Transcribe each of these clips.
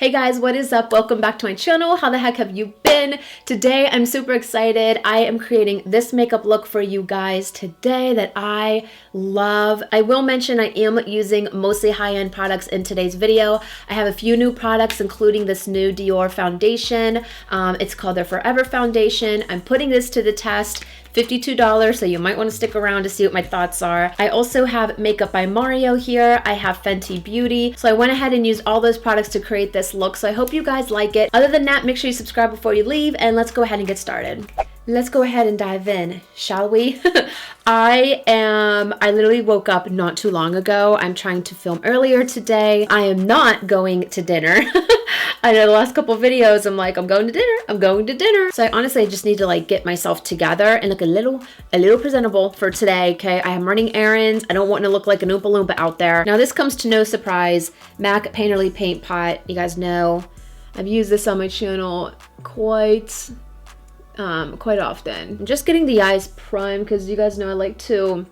Hey guys, what is up? Welcome back to my channel. How the heck have you been? Today, I'm super excited. I am creating this makeup look for you guys today that I love. I will mention I am using mostly high-end products in today's video. I have a few new products, including this new DIOR foundation. It's called their Forever Foundation. I'm putting this to the test. $52, so you might want to stick around to see what my thoughts are. I also have Makeup by Mario here. I have Fenty Beauty. So I went ahead and used all those products to create this look. So I hope you guys like it. Other than that, make sure you subscribe before you leave, and let's go ahead and get started. Let's go ahead and dive in, shall we? I literally woke up not too long ago. I'm trying to film earlier today. I am not going to dinner. I know the last couple of videos, I'm like, I'm going to dinner, I'm going to dinner. So I honestly just need to like get myself together and look a little presentable for today, okay? I am running errands. I don't want to look like an Oompa Loompa out there. Now this comes to no surprise. MAC Painterly Paint Pot. You guys know I've used this on my channel quite often. I'm just getting the eyes primed because you guys know I like to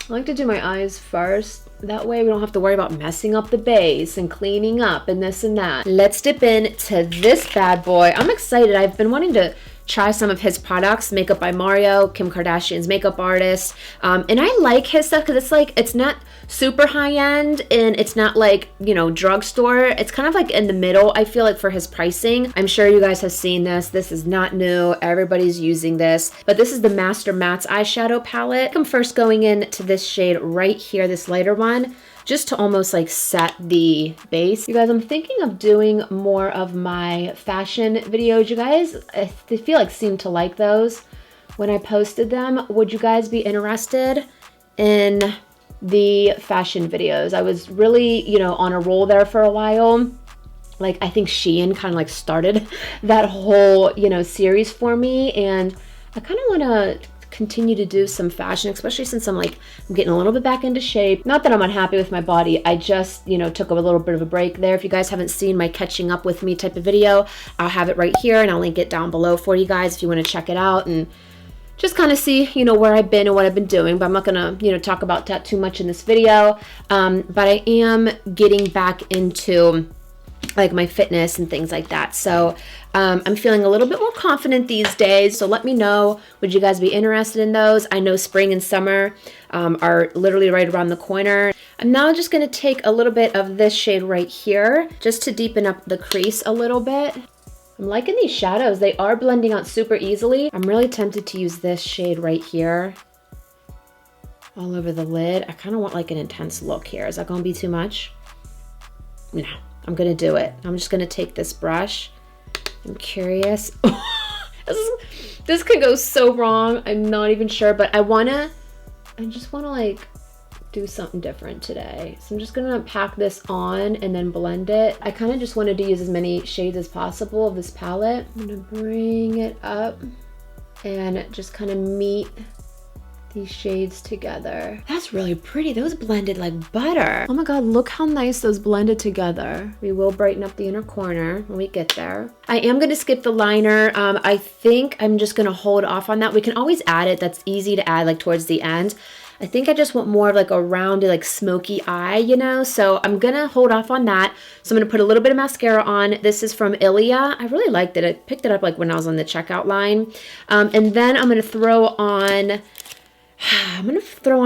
do my eyes first. That way we don't have to worry about messing up the base and cleaning up and this and that. Let's dip into this bad boy. I'm excited. I've been wanting to try some of his products. Makeup by Mario, Kim Kardashian's makeup artist. And I like his stuff because it's like, it's not super high end and it's not like, you know, drugstore. It's kind of like in the middle, I feel like, for his pricing. I'm sure you guys have seen this. This is not new. Everybody's using this. But this is the Master Mattes eyeshadow palette. I'm first going into this shade right here, this lighter one, just to almost like set the base. You guys, I'm thinking of doing more of my fashion videos. You guys, I feel like seem to like those when I posted them. Would you guys be interested in the fashion videos? I was really, you know, on a roll there for a while. Like, I think Shein kind of like started that whole, you know, series for me. And I kind of want to continue to do some fashion, especially since I'm getting a little bit back into shape. Not that I'm unhappy with my body. I just, you know, took a little bit of a break there. If you guys haven't seen my catching up with me type of video, I'll have it right here and I'll link it down below for you guys if you want to check it out and just kind of see, you know, where I've been and what I've been doing. But I'm not gonna, you know, talk about that too much in this video. But I am getting back into like my fitness and things like that. So I'm feeling a little bit more confident these days. So let me know, would you guys be interested in those? I know spring and summer are literally right around the corner. I'm now just going to take a little bit of this shade right here just to deepen up the crease a little bit. I'm liking these shadows. They are blending out super easily. I'm really tempted to use this shade right here all over the lid. I kind of want like an intense look here. Is that going to be too much? No. I'm gonna do it. I'm just gonna take this brush. I'm curious. This could go so wrong. I'm not even sure, but I just wanna like do something different today. So I'm just gonna pack this on and then blend it. I kind of just wanted to use as many shades as possible of this palette. I'm gonna bring it up and just kind of meet these shades together. That's really pretty. Those blended like butter. Oh my god, look how nice those blended together. We will brighten up the inner corner when we get there. I am going to skip the liner. I think I'm just going to hold off on that. We can always add it. That's easy to add like towards the end. I think I just want more of like a rounded, like smoky eye, you know? So I'm gonna hold off on that. So I'm gonna put a little bit of mascara on. This is from Ilia. I really liked it. I picked it up like when I was on the checkout line. And then I'm gonna throw on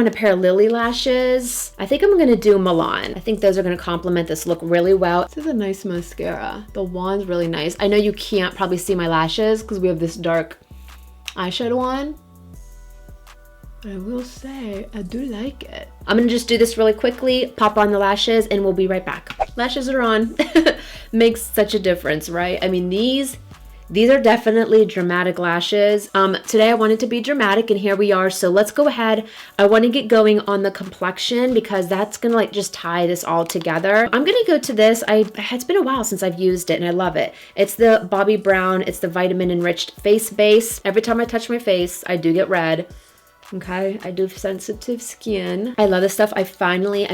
a pair of Lily lashes. I think I'm gonna do Milan. I think those are gonna complement this look really well. This is a nice mascara. The wand's really nice. I know you can't probably see my lashes because we have this dark eyeshadow on. But I will say, I do like it. I'm gonna just do this really quickly, pop on the lashes, and we'll be right back. Lashes are on. Makes such a difference, right? I mean, these are definitely dramatic lashes. Today I wanted to be dramatic and here we are. So let's go ahead. I want to get going on the complexion because that's going to like just tie this all together. I'm going to go to this. It's been a while since I've used it and I love it. It's the Bobbi Brown. It's the vitamin enriched face base. Every time I touch my face, I do get red. Okay, I do have sensitive skin. I love this stuff. I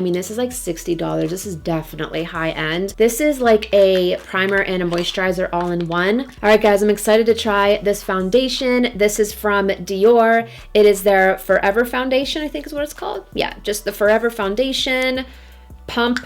mean, this is like $60. This is definitely high end. This is like a primer and a moisturizer all in one. All right, guys, I'm excited to try this foundation. This is from DIOR. It is their Forever Foundation, I think is what it's called. Yeah, just the Forever Foundation. Pump.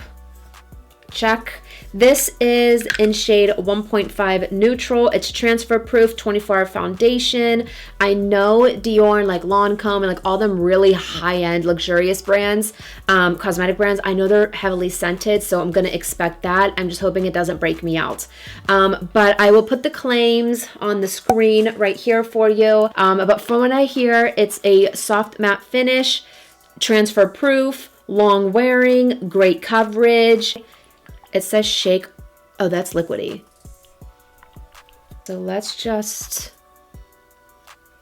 Check. This is in shade 1.5 neutral. It's transfer proof, 24-hour foundation. I know DIOR and like Lancome and like all them really high-end luxurious brands, cosmetic brands, I know they're heavily scented, so I'm gonna expect that. I'm just hoping it doesn't break me out. But I will put the claims on the screen right here for you. But from what I hear, it's a soft matte finish, transfer proof, long wearing, great coverage. It says shake. Oh, that's liquidy. So let's just,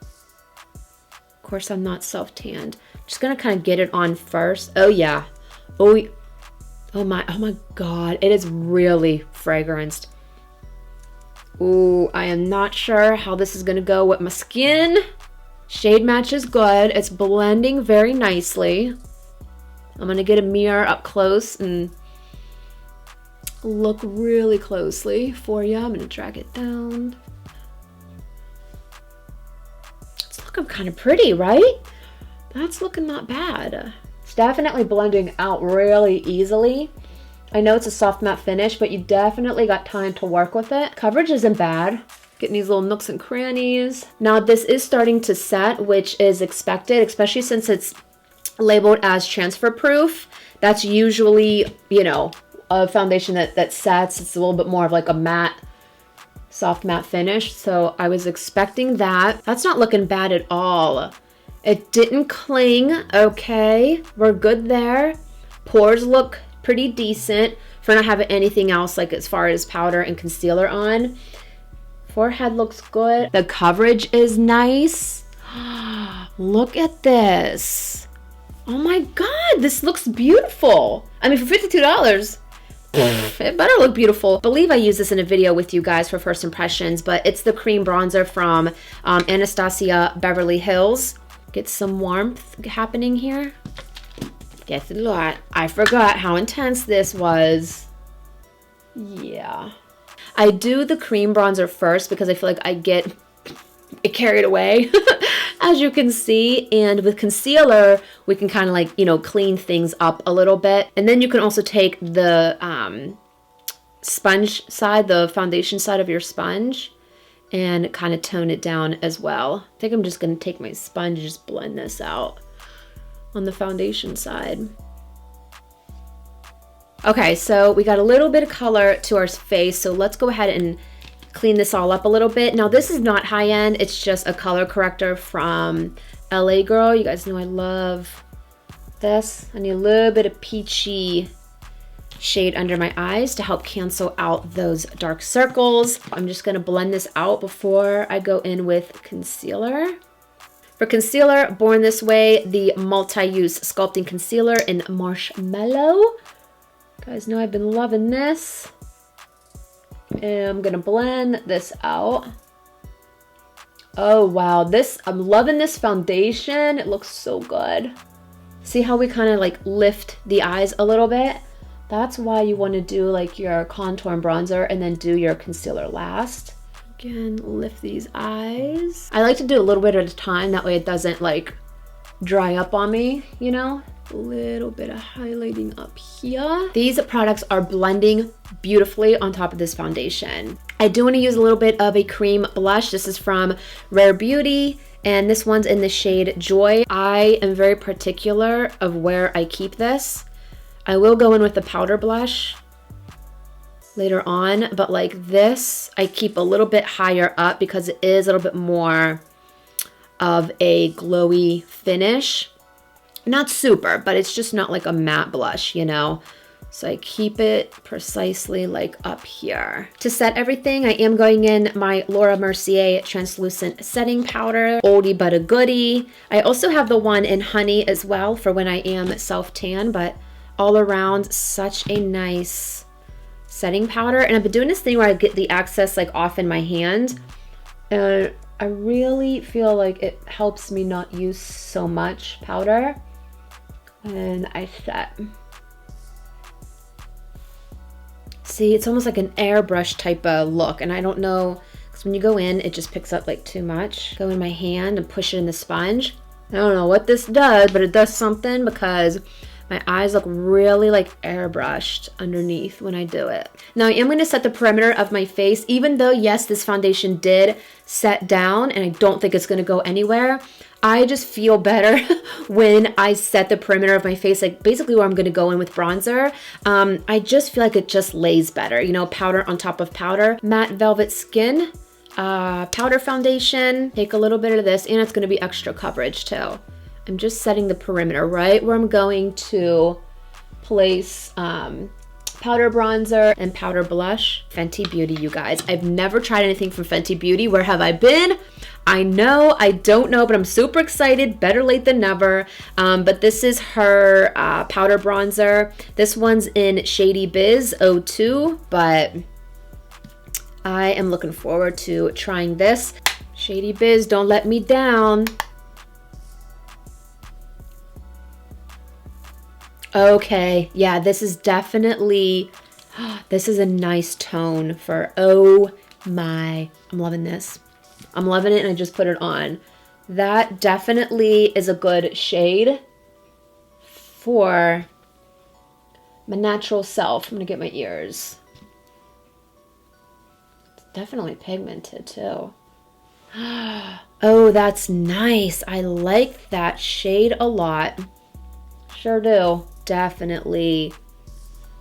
of course I'm not self-tanned. Just gonna kind of get it on first. Oh yeah. Oh my God. It is really fragranced. Ooh, I am not sure how this is gonna go with my skin. Shade match is good. It's blending very nicely. I'm gonna get a mirror up close and look really closely for you. I'm gonna drag it down. It's looking kind of pretty, right? That's looking not bad. It's definitely blending out really easily. I know it's a soft matte finish, but you definitely got time to work with it. Coverage isn't bad. Getting these little nooks and crannies. Now this is starting to set, which is expected, especially since it's labeled as transfer proof. That's usually, you know, a foundation that sets. It's a little bit more of like a matte, soft matte finish. So I was expecting that. That's not looking bad at all. It didn't cling. Okay, we're good there. Pores look pretty decent for not having anything else like as far as powder and concealer on. Forehead looks good. The coverage is nice. Look at this. Oh my God, this looks beautiful. I mean, for $52, it better look beautiful. I believe I used this in a video with you guys for first impressions, but it's the cream bronzer from Anastasia Beverly Hills. Get some warmth happening here. Guess a lot. I forgot how intense this was. Yeah. I do the cream bronzer first because I feel like I get carried away, as you can see. And with concealer, we can kind of like, you know, clean things up a little bit. And then you can also take the sponge side, the foundation side of your sponge, and kind of tone it down as well. I think I'm just going to take my sponge and just blend this out on the foundation side. Okay, so we got a little bit of color to our face, so let's go ahead and clean this all up a little bit. Now this is not high end, it's just a color corrector from LA Girl. You guys know I love this. I need a little bit of peachy shade under my eyes to help cancel out those dark circles. I'm just gonna blend this out before I go in with concealer. For concealer, Born This Way, the multi-use sculpting concealer in Marshmallow. You guys know I've been loving this. And I'm gonna blend this out. Oh wow, I'm loving this foundation. It looks so good. See how we kind of like lift the eyes a little bit? That's why you want to do like your contour and bronzer and then do your concealer last. Again, lift these eyes. I like to do a little bit at a time, that way it doesn't like dry up on me, you know? A little bit of highlighting up here. These products are blending beautifully on top of this foundation. I do want to use a little bit of a cream blush. This is from Rare Beauty, and this one's in the shade Joy. I am very particular of where I keep this. I will go in with the powder blush later on, but like this, I keep a little bit higher up because it is a little bit more of a glowy finish. Not super, but it's just not like a matte blush, you know? So I keep it precisely like up here. To set everything, I am going in my Laura Mercier translucent setting powder, oldie but a goodie. I also have the one in honey as well for when I am self-tan, but all around such a nice setting powder. And I've been doing this thing where I get the excess like off in my hand. I really feel like it helps me not use so much powder when I set. See, it's almost like an airbrush type of look, and I don't know, because when you go in, it just picks up like too much. Go in my hand and push it in the sponge. I don't know what this does, but it does something because My eyes look really like airbrushed underneath when I do it. Now I am going to set the perimeter of my face, even though yes, this foundation did set down and I don't think it's going to go anywhere. I just feel better when I set the perimeter of my face, like basically where I'm going to go in with bronzer. I just feel like it just lays better, you know, powder on top of powder. Matte Velvet Skin powder foundation. Take a little bit of this, and it's going to be extra coverage too. I'm just setting the perimeter right where I'm going to place powder bronzer and powder blush. Fenty Beauty, you guys. I've never tried anything from Fenty Beauty. Where have I been? I know, I don't know, but I'm super excited. Better late than never. But this is her powder bronzer. This one's in Shady Biz 02, but I am looking forward to trying this. Shady Biz, don't let me down. Okay, yeah, this is definitely, this is a nice tone for, oh my, I'm loving this. I'm loving it, and I just put it on. That definitely is a good shade for my natural self. I'm gonna get my ears. It's definitely pigmented too. Oh, that's nice. I like that shade a lot. Sure do. Definitely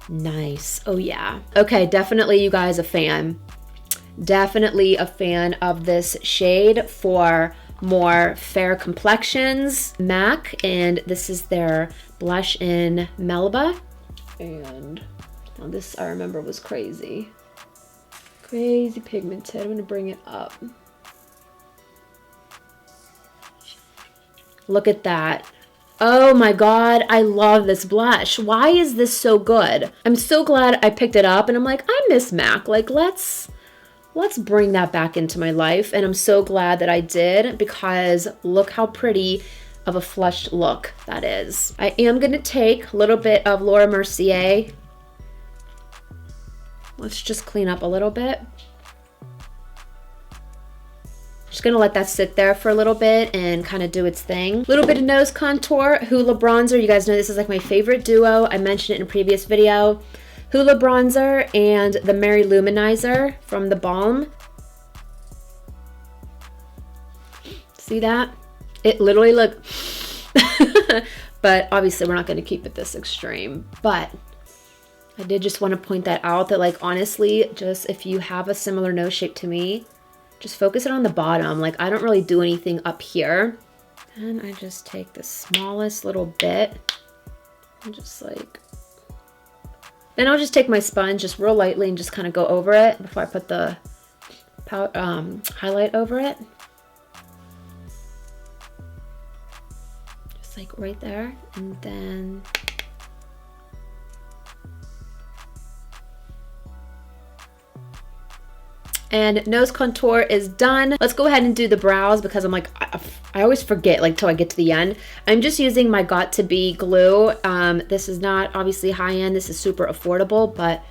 nice. Oh yeah. Okay, definitely you guys a fan. Definitely a fan of this shade for more fair complexions. MAC, and this is their blush in Melba. And now this I remember was crazy. Crazy pigmented. I'm gonna bring it up. Look at that. Oh my God, I love this blush. Why is this so good? I'm so glad I picked it up, and I'm like, I miss MAC. Like, let's bring that back into my life. And I'm so glad that I did, because look how pretty of a flushed look that is. I am gonna take a little bit of Laura Mercier. Let's just clean up a little bit. Just gonna let that sit there for a little bit and kind of do its thing. A little bit of nose contour, Hoola bronzer. You guys know this is like my favorite duo. I mentioned it in a previous video. Hoola bronzer and the Mary Luminizer from the Balm. See that? It literally look, but obviously we're not gonna keep it this extreme. But I did just want to point that out, that like honestly, just if you have a similar nose shape to me, just focus it on the bottom. Like I don't really do anything up here. And I just take the smallest little bit and just like, then I'll just take my sponge just real lightly and just kind of go over it before I put the highlight over it. Just like right there. And then and nose contour is done. Let's go ahead and do the brows, because I'm like, I always forget like till I get to the end. I'm just using my Got To Be glue. This is not obviously high end. This is super affordable, but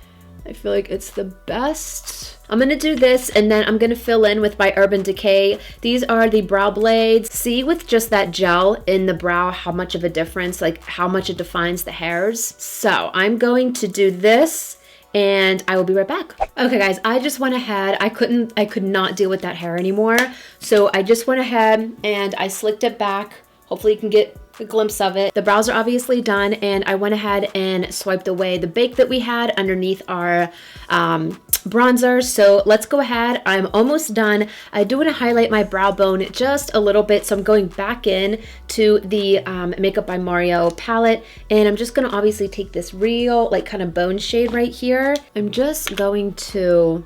I feel like it's the best. I'm gonna do this, and then I'm gonna fill in with my Urban Decay. These are the brow blades. See with just that gel in the brow how much of a difference, like how much it defines the hairs. So I'm going to do this, and I will be right back. Okay guys, I just went ahead. I could not deal with that hair anymore. So I just went ahead and I slicked it back. Hopefully you can get a glimpse of it. The brows are obviously done, and I went ahead and swiped away the bake that we had underneath our bronzer. So let's go ahead. I'm almost done. I do want to highlight my brow bone just a little bit. So I'm going back in to the Makeup by Mario palette, and I'm just going to obviously take this real like kind of bone shade right here. I'm just going to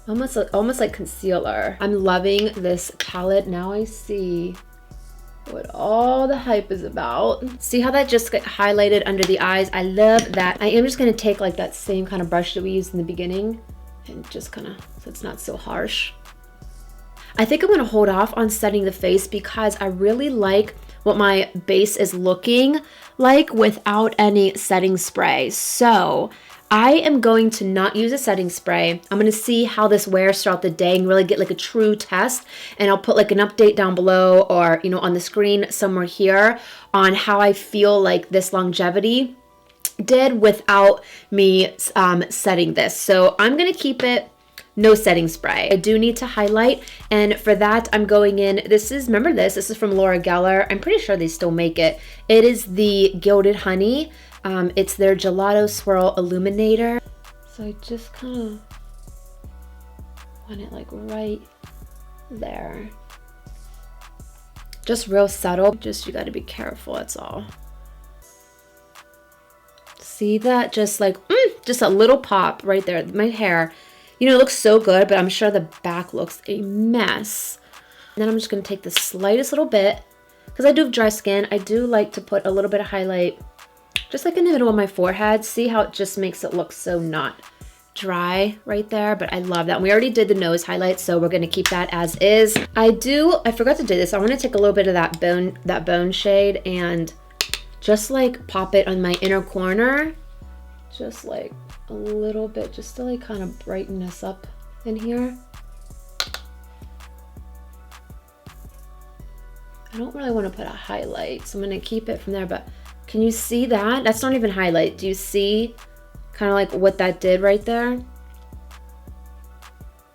almost like concealer. I'm loving this palette. Now I see what all the hype is about. See how that just got highlighted under the eyes? I love that. I am just gonna take like that same kind of brush that we used in the beginning and just kind of, so it's not so harsh. I think I'm gonna hold off on setting the face because I really like what my base is looking like without any setting spray. So I am going to not use a setting spray. I'm going to see how this wears throughout the day and really get like a true test. And I'll put like an update down below or, you know, on the screen somewhere here on how I feel like this longevity did without me setting this. So I'm going to keep it no setting spray. I do need to highlight, and for that I'm going in, this is, remember this is from Laura Geller. I'm pretty sure they still make it. It is the Gilded Honey. It's their Gelato Swirl Illuminator. So I just kind of want it like right there. Just real subtle, just you got to be careful, that's all. See that? Just like, just a little pop right there. My hair, you know, it looks so good, but I'm sure the back looks a mess. And then I'm just going to take the slightest little bit, because I do have dry skin. I do like to put a little bit of highlight just like in the middle of my forehead. See how it just makes it look so not dry right there, but I love that. And we already did the nose highlight, so we're going to keep that as is. I forgot to do this. I want to take a little bit of that bone shade and just like pop it on my inner corner, just like a little bit, just to like kind of brighten this up in here. I don't really want to put a highlight, so I'm going to keep it from there, but can you see that? That's not even highlight. Do you see kind of like what that did right there?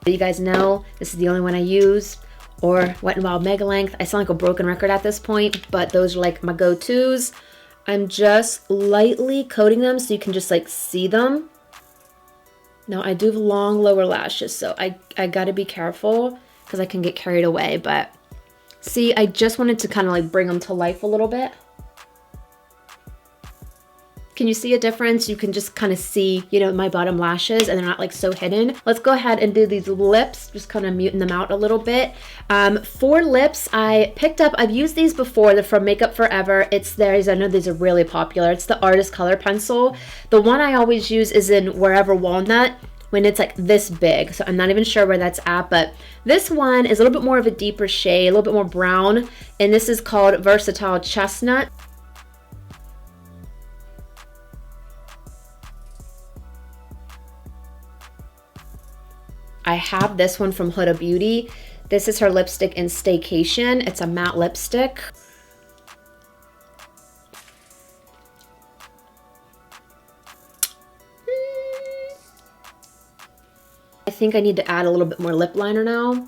You guys know this is the only one I use, or Wet n Wild Mega Length. I sound like a broken record at this point, but those are like my go-tos. I'm just lightly coating them so you can just like see them. Now I do have long lower lashes, so I gotta be careful because I can get carried away, but see, I just wanted to kind of like bring them to life a little bit. Can you see a difference? You can just kind of see, you know, my bottom lashes, and they're not like so hidden. Let's go ahead and do these lips, just kind of muting them out a little bit. For lips, I picked up, I've used these before. They're from Makeup Forever. It's theirs. I know these are really popular. It's the Artist Color Pencil. The one I always use is in Wherever Walnut, when it's like this big. So I'm not even sure where that's at, but this one is a little bit more of a deeper shade, a little bit more brown, and this is called Versatile Chestnut. I have this one from Huda Beauty. This is her lipstick in Staycation. It's a matte lipstick. I think I need to add a little bit more lip liner now.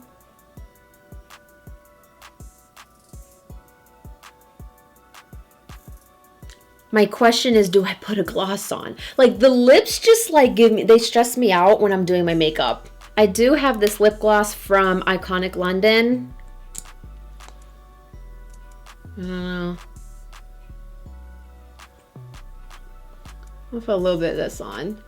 My question is, do I put a gloss on? Like the lips just like they stress me out when I'm doing my makeup. I do have this lip gloss from Iconic London. I'll put a little bit of this on.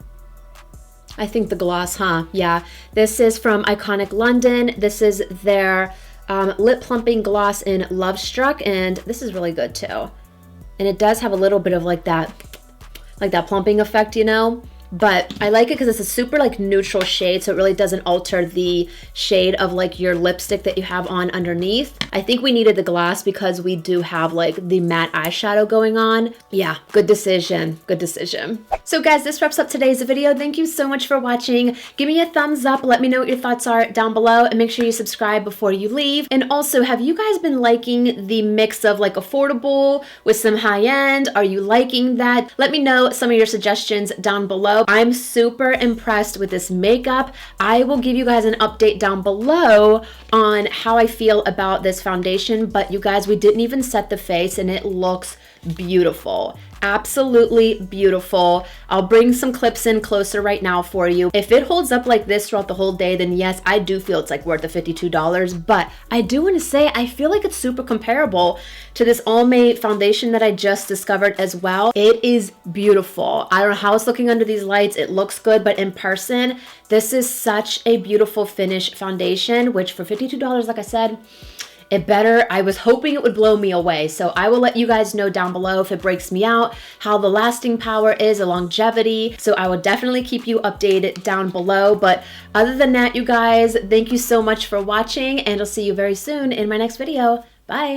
I think the gloss, huh? Yeah. This is from Iconic London. This is their lip plumping gloss in Love Struck, and this is really good too. And it does have a little bit of like that plumping effect, you know? But I like it because it's a super like neutral shade, so it really doesn't alter the shade of like your lipstick that you have on underneath. I think we needed the gloss because we do have like the matte eyeshadow going on. Yeah, good decision, good decision. So guys, this wraps up today's video. Thank you so much for watching. Give me a thumbs up, let me know what your thoughts are down below, and make sure you subscribe before you leave. And also, have you guys been liking the mix of like affordable with some high-end? Are you liking that? Let me know some of your suggestions down below. I'm super impressed with this makeup. I will give you guys an update down below on how I feel about this foundation, but you guys, we didn't even set the face and it looks beautiful. Absolutely beautiful. I'll bring some clips in closer right now for you. If it holds up like this throughout the whole day, then yes, I do feel it's like worth the $52, but I do want to say I feel like it's super comparable to this Almay foundation that I just discovered as well. It is beautiful. I don't know how it's looking under these lights. It looks good, but in person, this is such a beautiful finish foundation, which for $52, like I said, it better. I was hoping it would blow me away. So I will let you guys know down below if it breaks me out, how the lasting power is, the longevity. So I will definitely keep you updated down below. But other than that, you guys, thank you so much for watching, and I'll see you very soon in my next video. Bye.